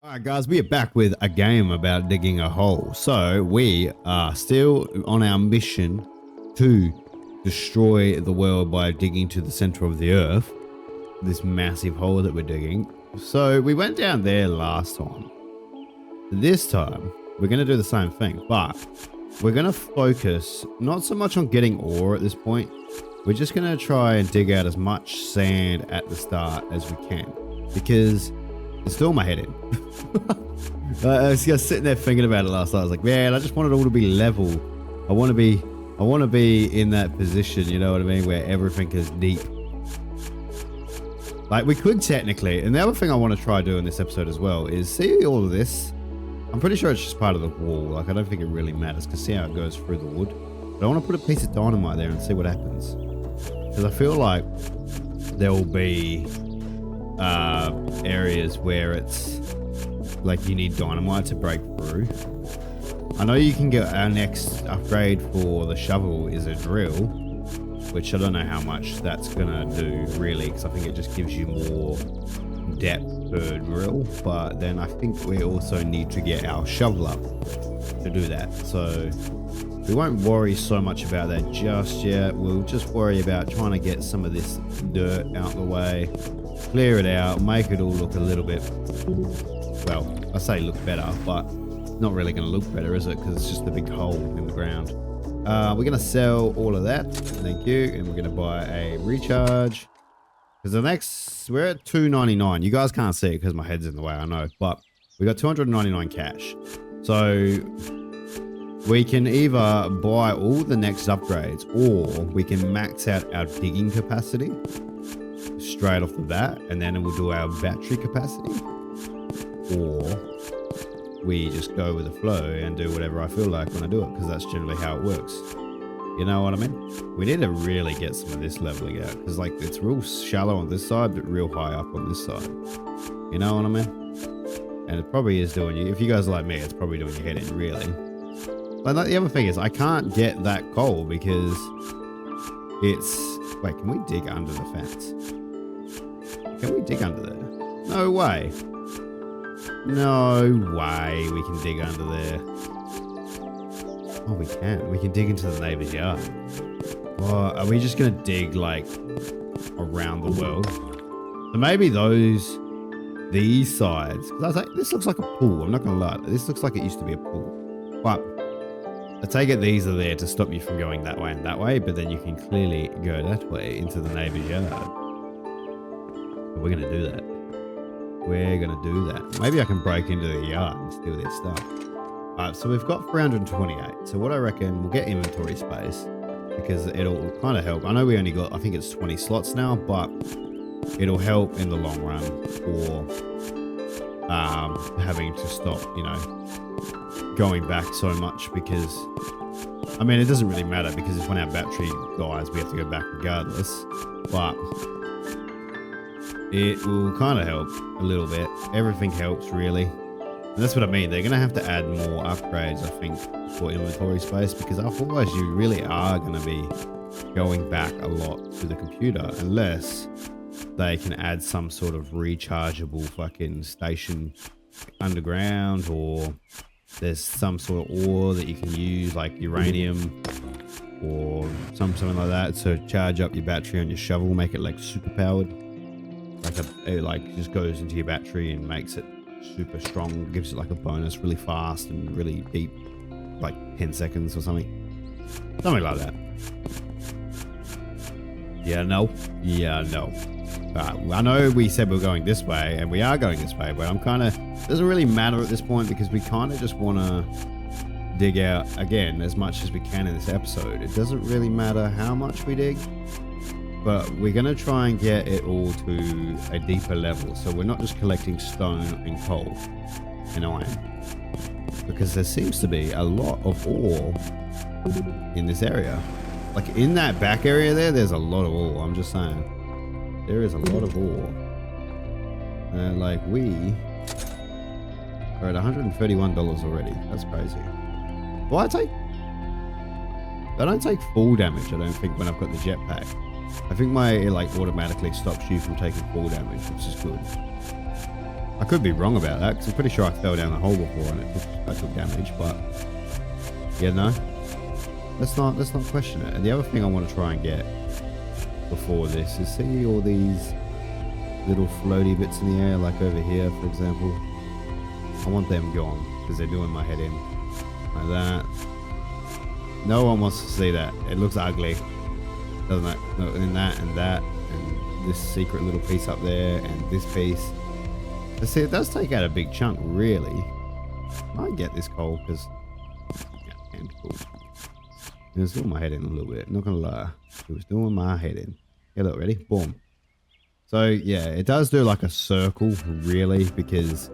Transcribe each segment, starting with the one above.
Alright guys, we are back with a game about digging a hole. So we are still on our mission to destroy the world by digging to the center of the earth. This massive hole that we're digging. So we went down there last time. This time, we're going to do the same thing, but we're going to focus not so much on getting ore at this point. We're just going to try and dig out as much sand at the start as we can, because it's still my head in. I was just sitting there thinking about it last night. I was like, man, I just want it all to be level. I want to be in that position, you know what I mean, where everything is deep. Like, we could technically, and the other thing I want to try doing this episode as well is see all of this. I'm pretty sure it's just part of the wall. Like, I don't think it really matters, because see how it goes through the wood. But I want to put a piece of dynamite there and see what happens, because I feel like there will be areas where it's like you need dynamite to break through. I know you can get our next upgrade for the shovel is a drill, which I don't know how much that's gonna do really, because I think it just gives you more depth per drill. But then I think we also need to get our shovel up to do that, so we won't worry so much about that just yet. We'll just worry about trying to get some of this dirt out the way, clear it out, make it all look a little bit, well, I say look better, but it's not really going to look better, is it? Because it's just a big hole in the ground. We're going to sell all of that, thank you, and we're going to buy a recharge. Because the next, we're at $2.99. You guys can't see it because my head's in the way, I know, but we got 299 cash. So we can either buy all the next upgrades, or we can max out our digging capacity straight off the bat, and then we'll do our battery capacity, or we just go with the flow and do whatever I feel like when I do it, because that's generally how it works. You know what I mean? We need to really get some of this leveling out, because like it's real shallow on this side but real high up on this side. You know what I mean? And it probably is doing you, if you guys are like me, it's probably doing your head in really. But the other thing is I can't get that coal because it's, wait, can we dig under the fence? Can we dig under there? No way. No way we can dig under there. Oh, we can. We can dig into the neighbor's yard. Oh, are we just going to dig, like, around the world? So maybe these sides. Because I was like, this looks like a pool. I'm not going to lie. This looks like it used to be a pool. But I take it these are there to stop you from going that way and that way. But then you can clearly go that way into the neighbor's yard. But we're going to do that. We're going to do that. Maybe I can break into the yard and steal their stuff. Alright, so we've got 328. So what I reckon, we'll get inventory space, because it'll kind of help. I know we only got, I think it's 20 slots now, but it'll help in the long run for having to stop, you know, going back so much, because, I mean, it doesn't really matter, because if when our battery dies, we have to go back regardless, but it will kind of help a little bit. Everything helps, really. And that's what I mean. They're going to have to add more upgrades, I think, for inventory space, because otherwise you really are going to be going back a lot to the computer, unless they can add some sort of rechargeable fucking station underground, or there's some sort of ore that you can use, like uranium or something like that, to charge up your battery on your shovel, make it like super powered. It like just goes into your battery and makes it super strong, gives it like a bonus really fast and really deep, like 10 seconds or something like that. Yeah, no. I know we said we're going this way, and we are going this way, but I'm kind of, doesn't really matter at this point, because we kind of just want to dig out again as much as we can in this episode. It doesn't really matter how much we dig, but we're going to try and get it all to a deeper level, so we're not just collecting stone and coal and iron, because there seems to be a lot of ore in this area. Like in that back area there's a lot of ore. I'm just saying, there is a lot of ore. Like we are at $131 already. That's crazy. Well, I don't take full damage, I don't think, when I've got the jetpack. I think my, it like automatically stops you from taking full damage, which is good. I could be wrong about that because I'm pretty sure I fell down the hole before and I took damage, but yeah, no. Let's not question it. And the other thing I want to try and get before this is see all these little floaty bits in the air, like over here, for example. I want them gone because they're doing my head in. Like that. No one wants to see that. It looks ugly, doesn't it? No, and that and that and this secret little piece up there and this piece. But see, it does take out a big chunk, really. I might get this coal because yeah, and cool. It was doing my head in a little bit. Not gonna lie, it was doing my head in. Yeah, look, ready? Boom. So yeah, it does do like a circle, really, because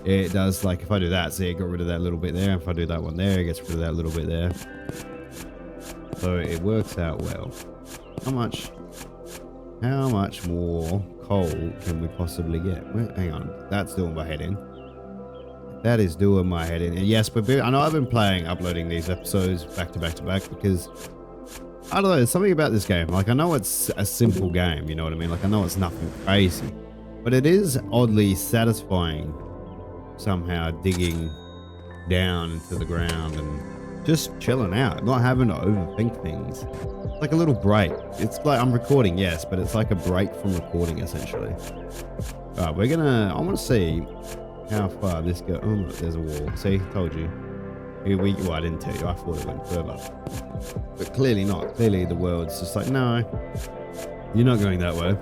it does like if I do that, see, it got rid of that little bit there. If I do that one there, it gets rid of that little bit there. So it works out well. How much more coal can we possibly get? Well, hang on, that's doing my head in. That is doing my head in. And yes, but I know I've been uploading these episodes back to back to back because I don't know, there's something about this game. Like, I know it's a simple game, you know what I mean? Like, I know it's nothing crazy, but it is oddly satisfying somehow, digging down into the ground and just chilling out, not having to overthink things. It's like a little break. It's like I'm recording, yes, but it's like a break from recording, essentially. All right, I want to see how far this goes. Oh, look, there's a wall. See, told you. Well, I didn't tell you. I thought it went further. But clearly not. Clearly the world's just like, no, you're not going that way.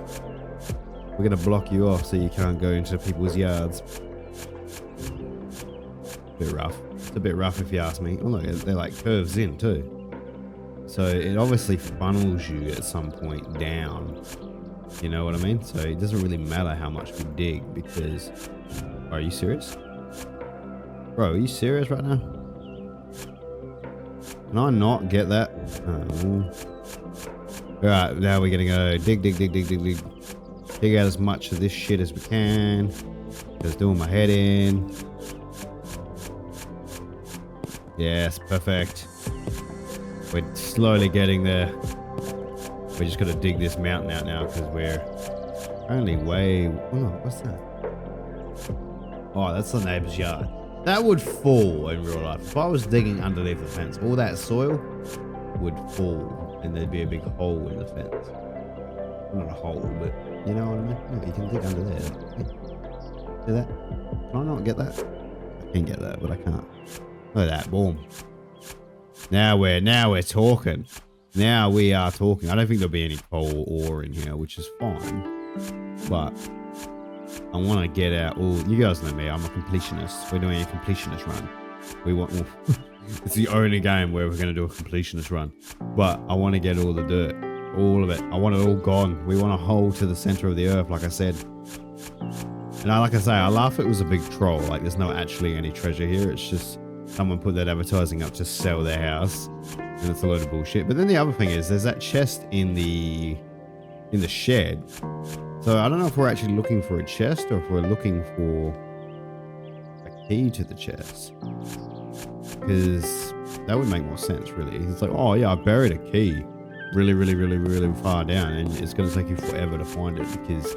We're going to block you off so you can't go into people's yards. A bit rough. It's a bit rough if you ask me. Oh, look, they're like curves in too. So it obviously funnels you at some point down. You know what I mean? So it doesn't really matter how much we dig because... Are you serious? Bro, are you serious right now? Can I not get that? Oh. Alright, now we're gonna go dig. Dig out as much of this shit as we can. Just doing my head in. Yes, perfect. We're slowly getting there. We just gotta dig this mountain out now because we're only way... Oh no, what's that? Oh, that's the neighbor's yard. That would fall in real life. If I was digging underneath the fence, all that soil would fall and there'd be a big hole in the fence. Not a hole, but you know what I mean? No, you can dig under there. See that? Can I not get that? I can get that, but I can't. Look at that, boom. Now we're talking. Now we are talking. I don't think there'll be any coal ore in here, which is fine. But I want to get out all... You guys know me, I'm a completionist. We're doing a completionist run. We want... It's the only game where we're going to do a completionist run. But I want to get all the dirt. All of it. I want it all gone. We want a hole to the center of the earth, like I said. And like I say, I laugh it was a big troll. Like, there's no actually any treasure here. It's just someone put that advertising up to sell their house. And it's a load of bullshit. But then the other thing is, there's that chest in the shed. So I don't know if we're actually looking for a chest or if we're looking for a key to the chest. Because that would make more sense, really. It's like, oh yeah, I buried a key really far down and it's going to take you forever to find it because,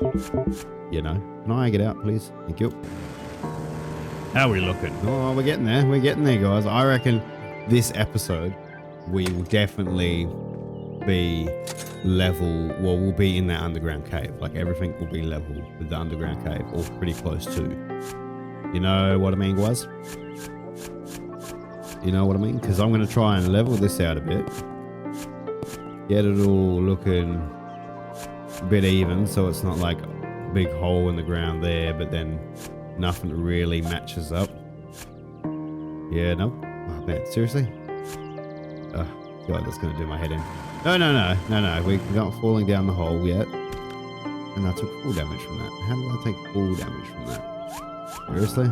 you know. Can I get out, please? Thank you. How are we looking? Oh, we're getting there. We're getting there, guys. I reckon this episode, we will definitely be level. Well, we'll be in that underground cave. Like, everything will be level with the underground cave, or pretty close to. You know what I mean, guys? You know what I mean? Because I'm going to try and level this out a bit. Get it all looking a bit even, so it's not like a big hole in the ground there, but then nothing really matches up. Yeah, no? Oh, man, seriously? Oh, God, that's going to do my head in. No. We're not falling down the hole yet. And I took full damage from that. How did I take full damage from that? Seriously?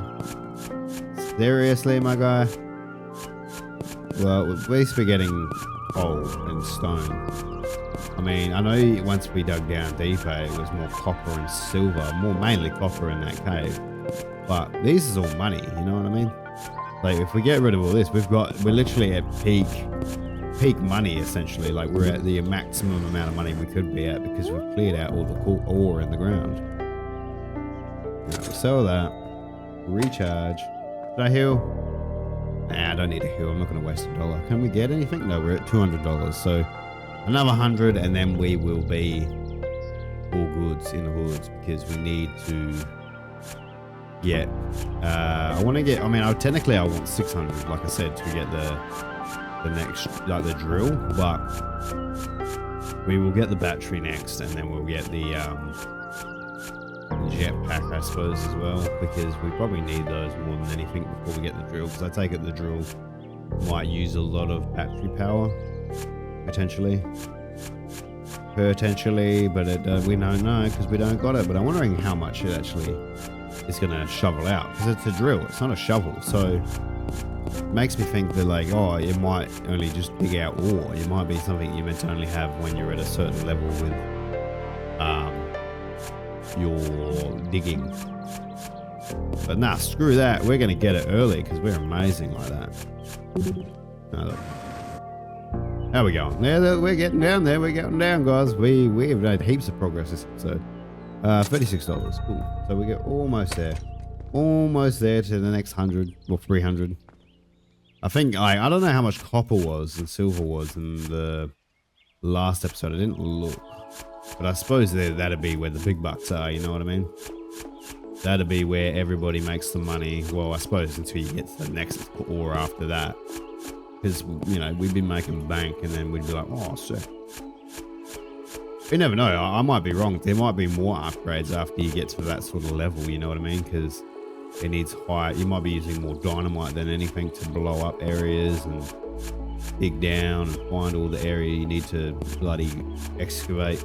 Seriously, my guy? Well, at least we're getting coal and stone. I mean, I know once we dug down deeper, it was more copper and silver, more mainly copper in that cave. But this is all money, you know what I mean? Like, if we get rid of all this, we're literally at peak money, essentially. Like, we're at the maximum amount of money we could be at because we've cleared out all the ore in the ground. That was sell that. Recharge. Should I heal? Nah, I don't need a heal. I'm not going to waste $1. Can we get anything? No, we're at $200. So another 100 and then we will be all goods in the hoods because we need to get, I want to get, I mean, technically I want 600, like I said, to get the next, like the drill, but we will get the battery next and then we'll get the jetpack, I suppose, as well, because we probably need those more than anything before we get the drill, because I take it the drill might use a lot of battery power, potentially, but we don't know because we don't got it. But I'm wondering how much it actually is going to shovel out, because it's a drill, it's not a shovel, so it makes me think that, like, oh, it might only just dig out ore. It might be something you meant to only have when you're at a certain level with your digging. But nah, screw that. We're gonna get it early because we're amazing like that. How we going? There, we're getting down there. We're getting down, guys. We have made heaps of progress this episode. $36. Cool. So we get almost there. Almost there to the next 100 or 300. I think, like, I don't know how much copper was and silver was in the last episode. I didn't look. But I suppose that'd be where the big bucks are, you know what I mean? That'd be where everybody makes the money. Well, I suppose until you get to the next ore after that. Because, you know, we'd be making bank and then we'd be like, oh, sick. You never know. I might be wrong. There might be more upgrades after you get to that sort of level, you know what I mean? Because it needs higher. You might be using more dynamite than anything to blow up areas and dig down and find all the area you need to bloody excavate.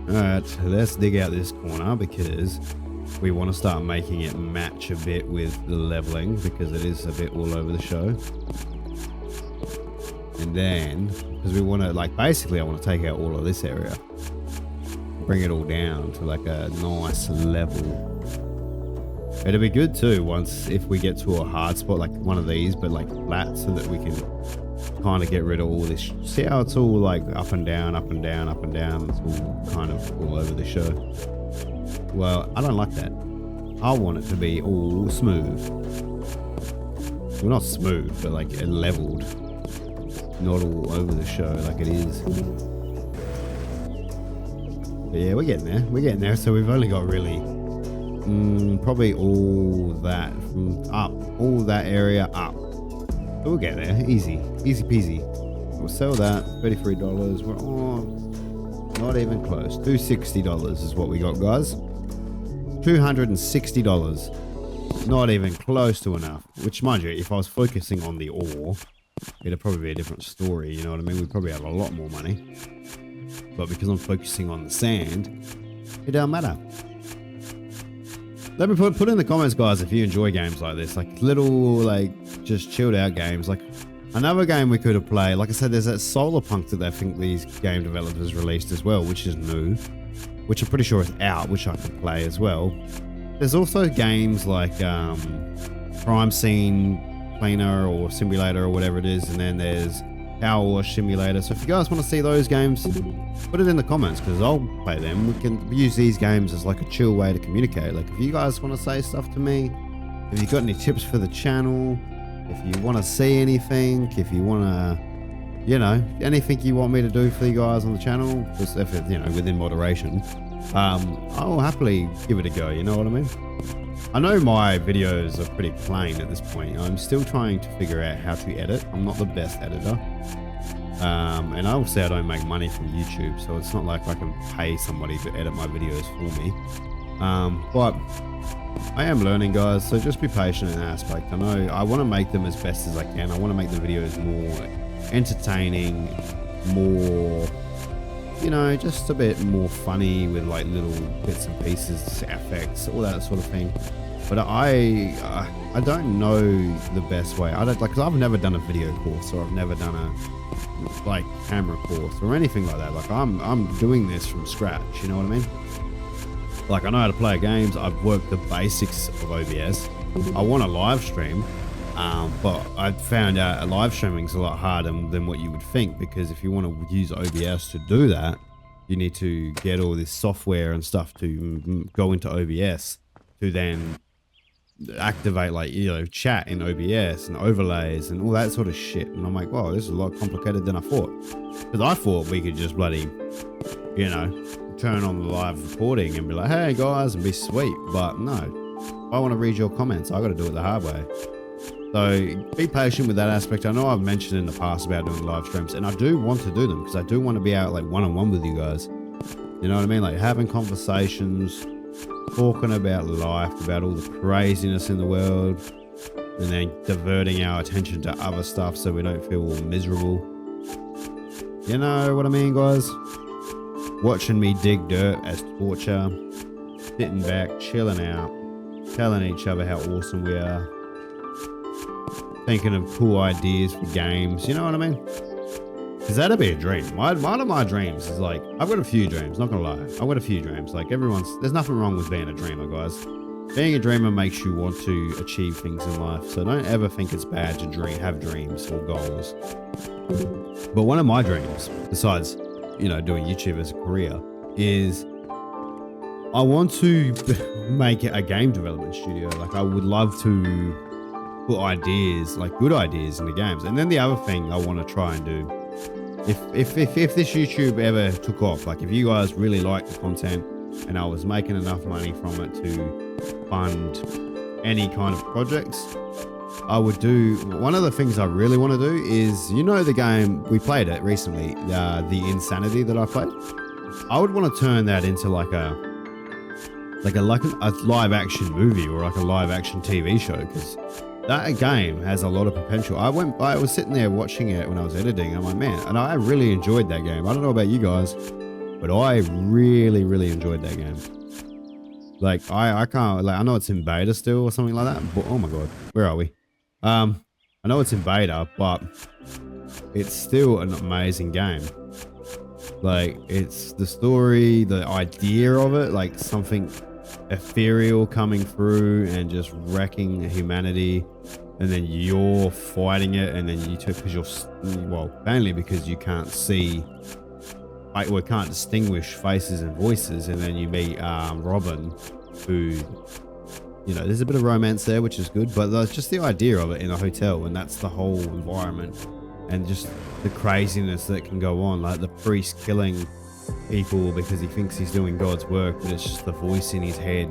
Alright, let's dig out this corner because we want to start making it match a bit with the leveling because it is a bit all over the show. And then, because we want to, like, basically I want to take out all of this area. Bring it all down to like a nice level. It'll be good too once if we get to a hard spot like one of these, but like flat, so that we can kind of get rid of all this. See how it's all like up and down, up and down, up and down. It's all kind of all over the show. Well, I don't like that. I want it to be all smooth. Well, not smooth, but like leveled. Not all over the show like it is. But yeah, we're getting there. We're getting there. So we've only got really probably all that from up, all that area up. But we'll get there. Easy. Easy peasy. We'll sell that. $33. We're not even close. $260 is what we got, guys. $260. Not even close to enough. Which, mind you, if I was focusing on the ore, it'd probably be a different story. You know what I mean? We'd probably have a lot more money. But because I'm focusing on the sand, it don't matter. Let me put in the comments, guys, if you enjoy games like this, like little, like just chilled out games. Like another game we could have played, like I said, there's that Solar Punk that I think these game developers released as well, which is new, which I'm pretty sure is out, which I could play as well. There's also games like Crime Scene Cleaner or Simulator or whatever it is, and then there's Power Wash Simulator. So if you guys want to see those games, put it in the comments because I'll play them. We can use these games as like a chill way to communicate. Like if you guys want to say stuff to me, if you've got any tips for the channel, if you want to see anything, if you want to, you know, anything you want me to do for you guys on the channel, just if it, you know, within moderation, I'll happily give it a go. You know what I mean? I know my videos are pretty plain at this point. I'm still trying to figure out how to edit. I'm not the best editor. And obviously I don't make money from YouTube, so it's not like I can pay somebody to edit my videos for me. But I am learning, guys, so just be patient in that aspect. I know I want to make them as best as I can. I want to make the videos more entertaining, more, you know, just a bit more funny with like little bits and pieces, effects, all that sort of thing. But I don't know the best way. I don't like, cause I've never done a video course, or I've never done a like camera course or anything like that. Like I'm doing this from scratch. You know what I mean? Like I know how to play games. I've worked the basics of OBS. I want to live stream, but I found out live streaming is a lot harder than what you would think, because if you want to use OBS to do that, you need to get all this software and stuff to go into OBS to then activate, like, you know, chat in OBS and overlays and all that sort of shit. And I'm like, wow, this is a lot complicated than I thought. Because I thought we could just bloody, you know, turn on the live recording and be like, hey guys, and be sweet. But no, if I want to read your comments, I got to do it the hard way. So be patient with that aspect. I know I've mentioned in the past about doing live streams, and I do want to do them because I do want to be out like one-on-one with you guys. You know what I mean? Like having conversations, talking about life, about all the craziness in the world, and then diverting our attention to other stuff so we don't feel all miserable. You know what I mean, guys? Watching me dig dirt as torture, sitting back, chilling out, telling each other how awesome we are, thinking of cool ideas for games, you know what I mean? Because that'd be a dream. One of my dreams is like, I've got a few dreams, not gonna lie. I've got a few dreams. Like there's nothing wrong with being a dreamer, guys. Being a dreamer makes you want to achieve things in life. So don't ever think it's bad to have dreams or goals. But one of my dreams, besides, you know, doing YouTube as a career, is I want to make a game development studio. Like I would love to put ideas, like good ideas into games. And then the other thing I want to try and do, if this YouTube ever took off, like if you guys really like the content and I was making enough money from it to fund any kind of projects, I would do, one of the things I really want to do is, you know, the game, we played it recently, the Insanity that I played. I would want to turn that into like a live action movie or like a live action TV show, because that game has a lot of potential. I was sitting there watching it when I was editing. I'm like, man, and I really enjoyed that game. I don't know about you guys, but I really, really enjoyed that game. Like I can't, like, I know it's in beta still or something like that, but oh my God, where are we? I know it's in beta, but it's still an amazing game. Like it's the story, the idea of it, like something ethereal coming through and just wrecking humanity, and then you're fighting it, and then because you're, well, mainly because you can't see, like, we can't distinguish faces and voices, and then you meet Robin, who, you know, there's a bit of romance there, which is good, but that's just the idea of it in a hotel, and that's the whole environment, and just the craziness that can go on, like the priest killing people because he thinks he's doing God's work, but it's just the voice in his head.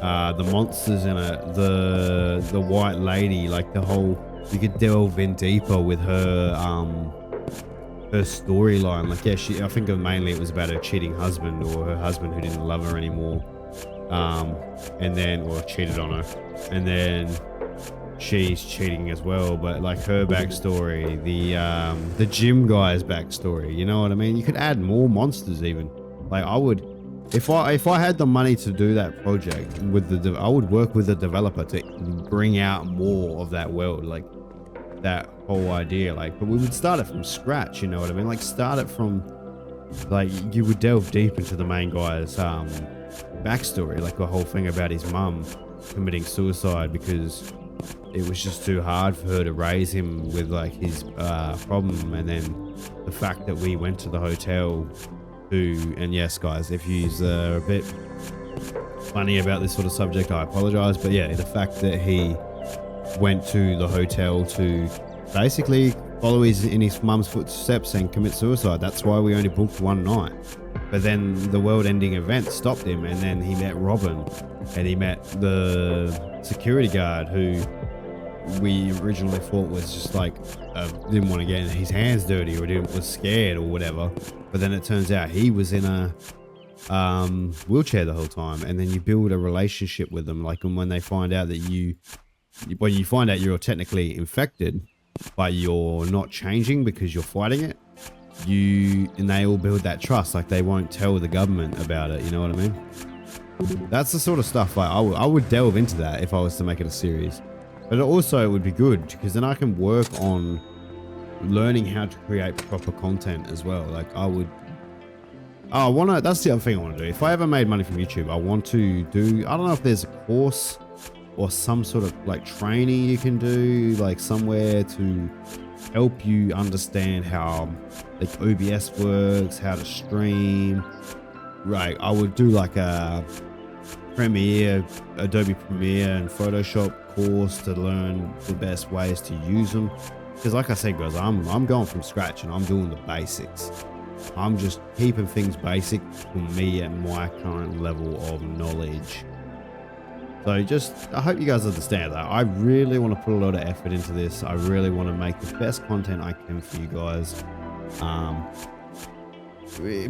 The monsters in it, the white lady, like the whole, you could delve in deeper with her storyline. Like, yeah, I think mainly it was about her cheating husband, or her husband who didn't love her anymore, and then, or cheated on her, and then she's cheating as well, but like her backstory, the gym guy's backstory, you know what I mean? You could add more monsters even. Like I would, if I had the money to do that project with I would work with the developer to bring out more of that world, like that whole idea. Like, but we would start it from scratch, you know what I mean? Like start it from, like, you would delve deep into the main guy's backstory, like the whole thing about his mum committing suicide because it was just too hard for her to raise him with like his problem, and then the fact that we went to the hotel to, and yes guys, if you're a bit funny about this sort of subject, I apologize, but yeah, the fact that he went to the hotel to basically follow in his mum's footsteps and commit suicide, that's why we only booked one night. But then the world-ending event stopped him, and then he met Robin, and he met the security guard who we originally thought was just like didn't want to get his hands dirty, or was scared or whatever. But then it turns out he was in a wheelchair the whole time, and then you build a relationship with them. Like, and when they find out that when you find out you're technically infected, but you're not changing because you're fighting it, and they all build that trust. Like, they won't tell the government about it, you know what I mean? That's the sort of stuff, like I would delve into that if I was to make it a series. But also it would be good because then I can work on learning how to create proper content as well. Like that's the other thing I want to do. If I ever made money from YouTube, I want to do, I don't know if there's a course or some sort of like training you can do, like somewhere to help you understand how like OBS works, how to stream. Right, I would do like a Adobe Premiere and Photoshop course to learn the best ways to use them. Because like I said, guys, I'm going from scratch and I'm doing the basics. I'm just keeping things basic for me at my current level of knowledge. So I hope you guys understand that. I really want to put a lot of effort into this. I really want to make the best content I can for you guys.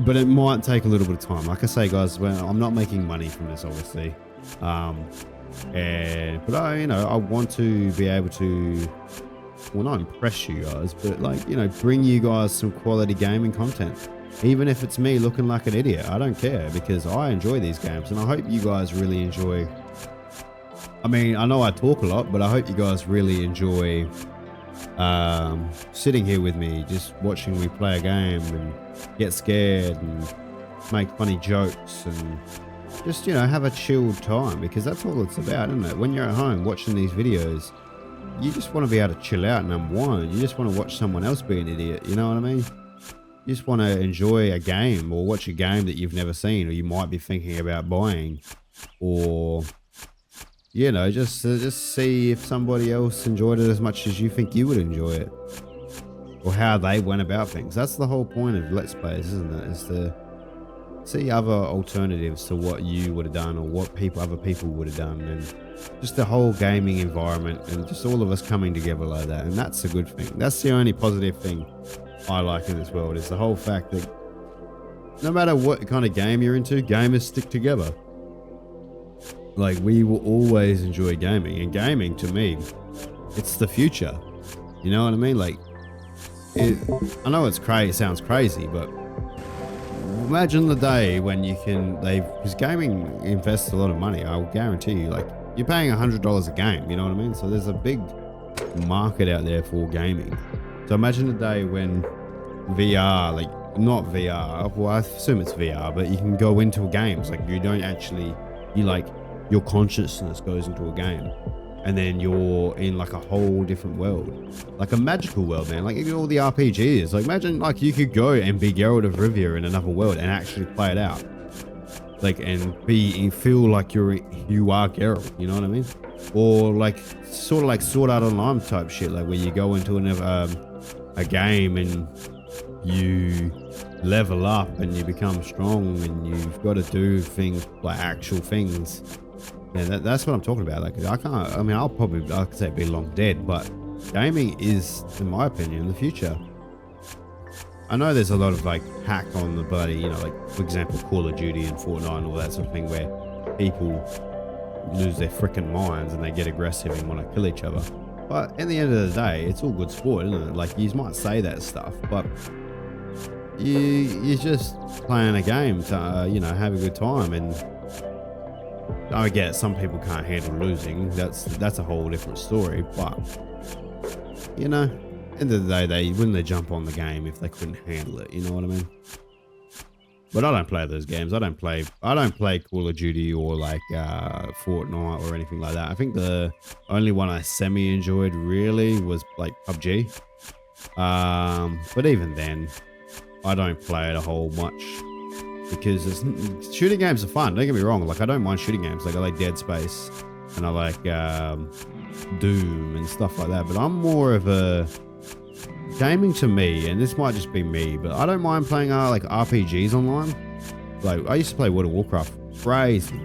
But it might take a little bit of time. Like I say, guys, I'm not making money from this, obviously. But I want to be able to, well, not impress you guys, but like, bring you guys some quality gaming content. Even if it's me looking like an idiot, I don't care, because I enjoy these games and I hope you guys really enjoy. I mean, I know I talk a lot, but I hope you guys really enjoy sitting here with me, just watching me play a game and get scared and make funny jokes and just, have a chilled time, because that's all it's about, isn't it? When you're at home watching these videos, you just want to be able to chill out and unwind. You just want to watch someone else be an idiot. You know what I mean? You just want to enjoy a game or watch a game that you've never seen or you might be thinking about buying, or just see if somebody else enjoyed it as much as you think you would enjoy it, or how they went about things. That's the whole point of Let's Plays, isn't it? Is to see other alternatives to what you would have done or what other people would have done, and just the whole gaming environment and just all of us coming together like that. And that's a good thing. That's the only positive thing I like in this world, is the whole fact that no matter what kind of game you're into, gamers stick together. Like, we will always enjoy gaming, and gaming to me, it's the future. You know what I mean? Like, I know it sounds crazy, but imagine the day when you can, because gaming invests a lot of money. I'll guarantee you, like, you're paying $100 a game, you know what I mean? So there's a big market out there for gaming. So imagine the day when VR, like, not VR, well, I assume it's VR, but you can go into games. Like, you don't actually, your consciousness goes into a game, and then you're in like a whole different world, like a magical world, man. Like all the RPGs, like imagine like you could go and be Geralt of Rivia in another world and actually play it out, like, and feel like you are Geralt, you know what I mean? Or like sort of like Sword Art Online type shit, like where you go into a game and you level up and you become strong and you've got to do things, like actual things. Yeah, that's what I'm talking about. Like, I could say be long dead, but gaming is, in my opinion, the future. I know there's a lot of like hack on the bloody, like for example, Call of Duty and Fortnite and all that sort of thing, where people lose their freaking minds and they get aggressive and want to kill each other. But at the end of the day, it's all good sport, isn't it? Like, you might say that stuff, but you're just playing a game to, have a good time. And I get some people can't handle losing. That's a whole different story. But end of the day, they wouldn't jump on the game if they couldn't handle it. You know what I mean? But I don't play those games. I don't play Call of Duty or like Fortnite or anything like that. I think the only one I semi enjoyed really was like PUBG. But even then, I don't play it a whole much, because shooting games are fun. Don't get me wrong. Like, I don't mind shooting games. Like, I like Dead Space and I like Doom and stuff like that. But I'm more of a gaming to me, and this might just be me, but I don't mind playing like RPGs online. Like, I used to play World of Warcraft, crazy.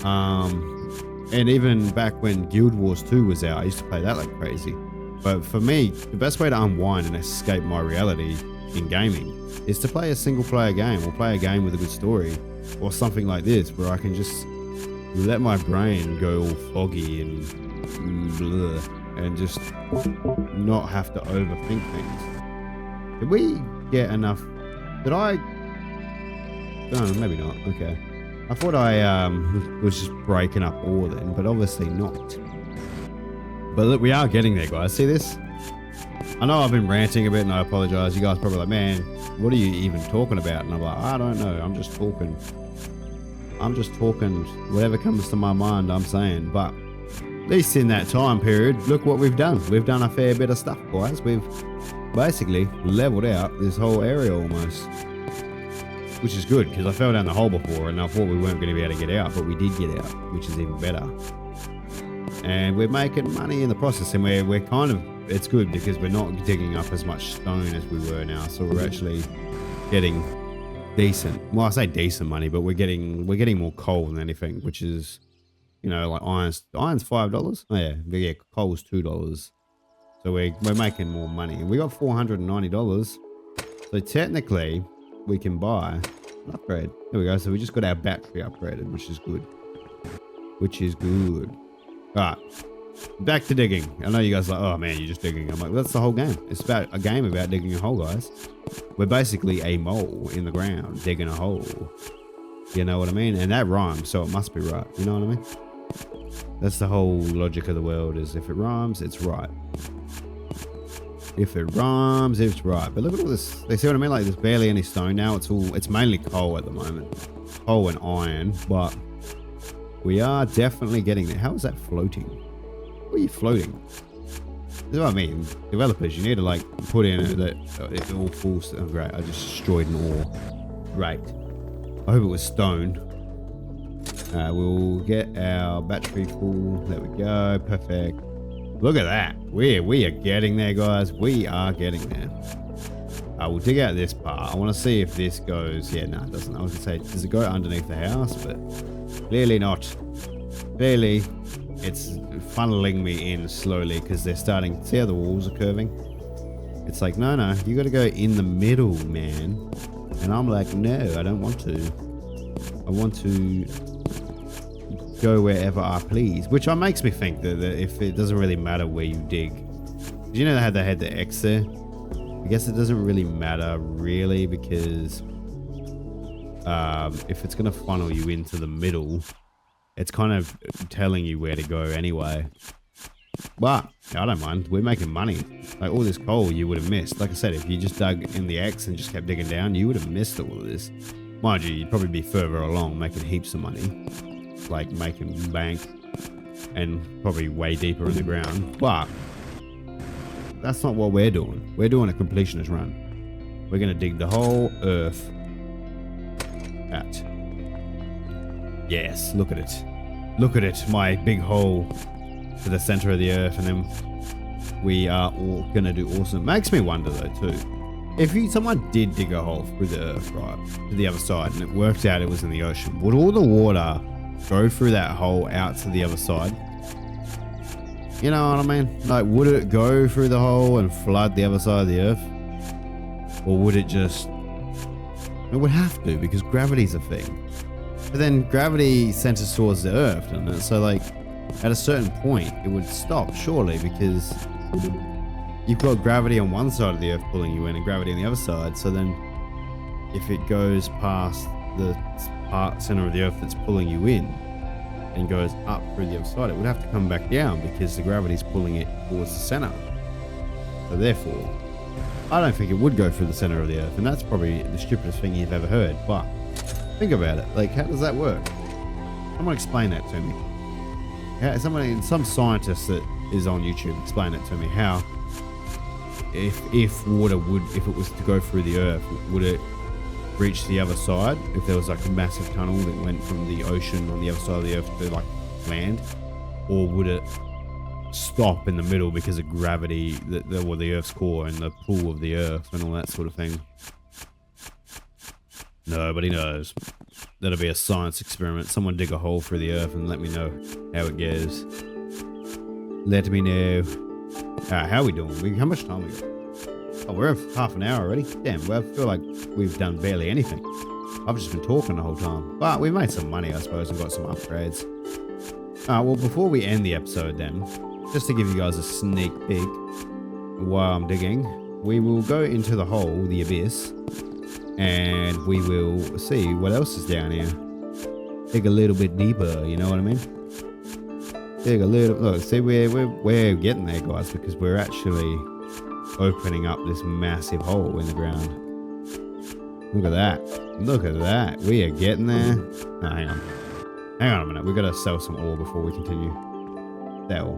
And even back when Guild Wars 2 was out, I used to play that like crazy. But for me, the best way to unwind and escape my reality in gaming is to play a single player game, or play a game with a good story, or something like this, where I can just let my brain go all foggy and blah, and just not have to overthink things. Did we get enough? Did I? No, maybe not. Okay. I thought I was just breaking up ore then, but obviously not. But look, we are getting there, guys. See this? I know I've been ranting a bit, and I apologize. You guys are probably like, man, what are you even talking about? And I'm like, I don't know. I'm just talking. Whatever comes to my mind, I'm saying. But at least in that time period, look what we've done. We've done a fair bit of stuff, guys. We've basically leveled out this whole area almost, which is good because I fell down the hole before and I thought we weren't going to be able to get out, but we did get out, which is even better. And we're making money in the process, and we're kind of, it's good because we're not digging up as much stone as we were now, so we're actually getting decent, well, I say decent money, but we're getting more coal than anything, which is, you know, like iron's $5. Oh yeah, coal's $2. So we're making more money, and we got $490. So technically we can buy an upgrade. There we go. So we just got our battery upgraded, which is good. All right, back to digging. I know you guys are like, oh man, you're just digging. I'm like, well, that's the whole game. It's about a game about digging a hole, guys. We're basically a mole in the ground digging a hole. You know what I mean? And that rhymes, so it must be right. You know what I mean? That's the whole logic of the world, is if it rhymes, it's right. If it rhymes, it's right. But look at all this. They see what I mean? Like, there's barely any stone now. It's mainly coal at the moment. Coal and iron, but we are definitely getting there. How is that floating? What are you floating? This is what I mean. Developers, you need to like put in that it all falls. Oh, great. I just destroyed an ore. Great. I hope it was stone. We'll get our battery full. There we go. Perfect. Look at that. We are getting there, guys. We are getting there. I will dig out this part. I want to see if this goes. Yeah, no, it doesn't. I was going to say, does it go underneath the house? But clearly not. Clearly, it's funneling me in slowly because they're starting. See how the walls are curving? It's like, no, you got to go in the middle, man. And I'm like, no, I don't want to. I want to go wherever I please, which makes me think that if it doesn't really matter where you dig, you know how they had the X there. I guess it doesn't really matter really, because if it's gonna funnel you into the middle, it's kind of telling you where to go anyway. But I don't mind. We're making money. Like, all this coal you would have missed. Like I said, if you just dug in the X and just kept digging down, you would have missed all of this. Mind you, you'd probably be further along making heaps of money, like making bank, and probably way deeper in the ground. But that's not what we're doing. We're doing a completionist run. We're going to dig the whole earth out. Yes, look at it. Look at it, my big hole to the center of the earth, and then we are all going to do awesome. Makes me wonder though too, if someone did dig a hole through the earth, right, to the other side, and it worked out it was in the ocean, would all the water go through that hole out to the other side? You know what I mean? Like, would it go through the hole and flood the other side of the earth? Or would it just... It would have to, because gravity's a thing. But then gravity centers towards the earth, doesn't it? So, like, at a certain point, it would stop, surely, because you've got gravity on one side of the earth pulling you in and gravity on the other side. So then, if it goes past the center of the earth that's pulling you in and goes up through the other side, it would have to come back down because the gravity's pulling it towards the center. So therefore, I don't think it would go through the center of the earth, and that's probably the stupidest thing you've ever heard. But think about it. Like, how does that work? Someone explain that to me. Some scientist that is on YouTube, explain it to me. How, if water would, if it was to go through the earth, would it reach the other side? If there was like a massive tunnel that went from the ocean on the other side of the earth to like land, or would it stop in the middle because of gravity, the earth's core and the pull of the earth and all that sort of thing? Nobody knows. That'll be a science experiment. Someone dig a hole through the earth and let me know how it goes. Let me know. How are we doing? How much time we got? Oh, we're at half an hour already. Damn, well, I feel like we've done barely anything. I've just been talking the whole time. But we've made some money, I suppose, and got some upgrades. Well, before we end the episode then, just to give you guys a sneak peek while I'm digging, we will go into the hole, the abyss, and we will see what else is down here. Dig a little bit deeper, you know what I mean? Dig a little... Look, see, we're getting there, guys, because we're actually opening up this massive hole in the ground. Look at that. Look at that. We are getting there. Oh, hang on a minute. We've got to sell some ore before we continue. sell.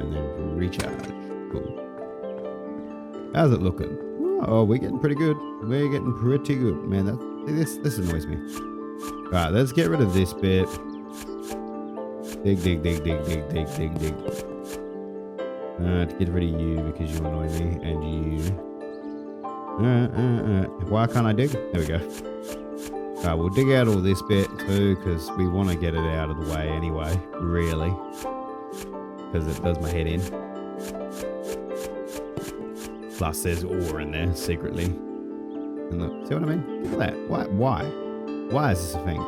And then recharge. Cool. How's it looking? Oh, we're getting pretty good. We're getting pretty good. Man, this annoys me. Right, let's get rid of this bit. Dig. To get rid of you because you annoy me. And you. Why can't I dig? There we go. Alright, we'll dig out all this bit too because we want to get it out of the way anyway, really. Because it does my head in. Plus there's ore in there secretly. And look, see what I mean? Look at that. Why? Why is this a thing?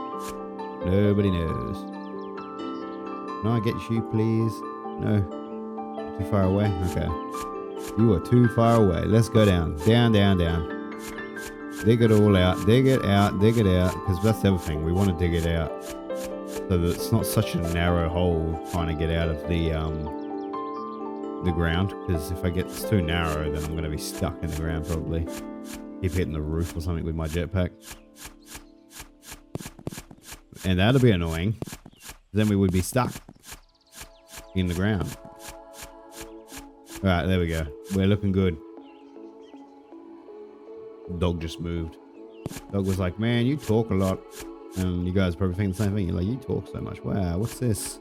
Nobody knows. Can I get you please? No. Too far away? Okay. You are too far away. Let's go down. Down. Dig it all out. Dig it out. Because that's the other thing. We want to dig it out. So that it's not such a narrow hole trying to get out of the ground. Because if I get this too narrow, then I'm going to be stuck in the ground probably. Keep hitting the roof or something with my jetpack. And that'll be annoying. Then we would be stuck in the ground. Alright, there we go. We're looking good. Dog just moved. Dog was like, man, you talk a lot. And you guys probably think the same thing. You're like, you talk so much. Wow, what's this?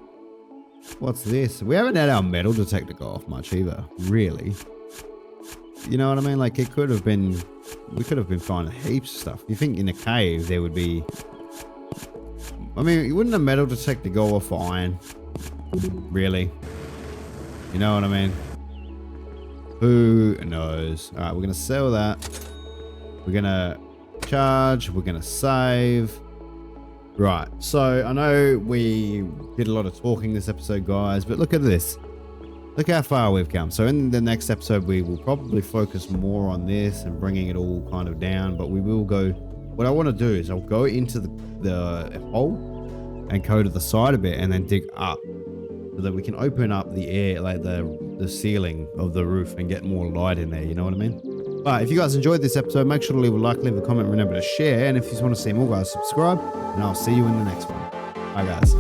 What's this? We haven't had our metal detector go off much either. Really. You know what I mean? Like, it could have been... We could have been finding heaps of stuff. You think in a cave there would be... I mean, wouldn't a metal detector go off for iron? Really? You know what I mean? Who knows? Alright, we're going to sell that. We're going to charge. We're going to save. Right. So, I know we did a lot of talking this episode, guys. But look at this. Look how far we've come. So, in the next episode, we will probably focus more on this and bringing it all kind of down. But we will go... What I want to do is I'll go into the hole and go to the side a bit and then dig up. So that we can open up the air, like the ceiling of the roof and get more light in there, you know what I mean? But if you guys enjoyed this episode, make sure to leave a like, leave a comment, remember to share, and if you want to see more guys, subscribe, and I'll see you in the next one. Bye guys.